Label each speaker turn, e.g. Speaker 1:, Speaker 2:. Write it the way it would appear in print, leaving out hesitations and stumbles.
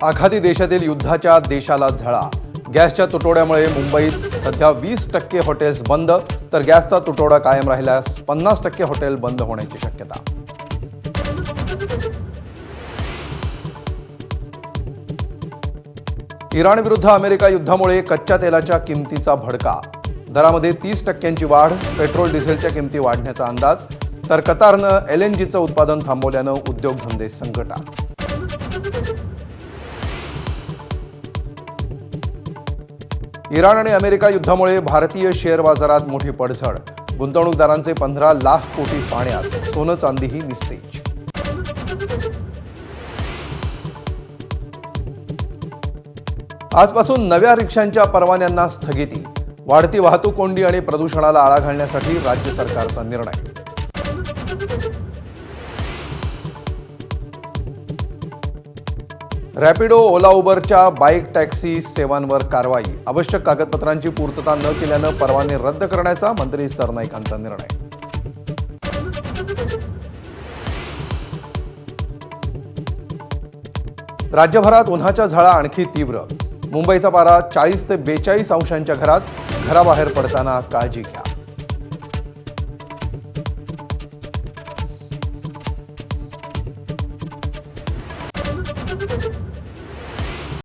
Speaker 1: आखाती देशातील युद्धाच्या देशाला झळा। गॅसच्या तुटवड्यामुळे मुंबईत सध्या 20% हॉटेल्स बंद, तर गॅसचा तुटवडा कायम राहिल्यास 50% हॉटेल बंद होण्याची शक्यता। इराण विरुद्ध अमेरिका युद्धामुळे कच्च्या तेलाच्या किमतीचा भडका। दरामध्ये 30% वाढ, पेट्रोल डिझेलच्या किमती वाढण्याचा अंदाज, तर कतारनं LNGचं उत्पादन थांबवल्यानं उद्योगधंदे संकटात। इराण आणि अमेरिका युद्धामुळे भारतीय शेअर बाजारात मोठी पडझड। गुंतवणूकदारांचे 15 लाख कोटी पाण्यात, सोनं चांदीही निस्तेज। आजपासून नव्या रिक्षांच्या परवान्यांना स्थगिती। वाढती वाहतूक कोंडी आणि प्रदूषणाला आळा घालण्यासाठी राज्य सरकारचा निर्णय। रॅपिडो, ओला, उबरच्या बाईक टॅक्सी सेवांवर कारवाई। आवश्यक कागदपत्रांची पूर्तता न केल्यानं परवाने रद्द करण्याचा मंत्री सरनाईकांचा निर्णय। राज्यभरात उन्हाच्या झळा आणखी तीव्र। मुंबईचा पारा 40 ते 42 अंशांच्या घरात। घराबाहेर पडताना काळजी घ्या।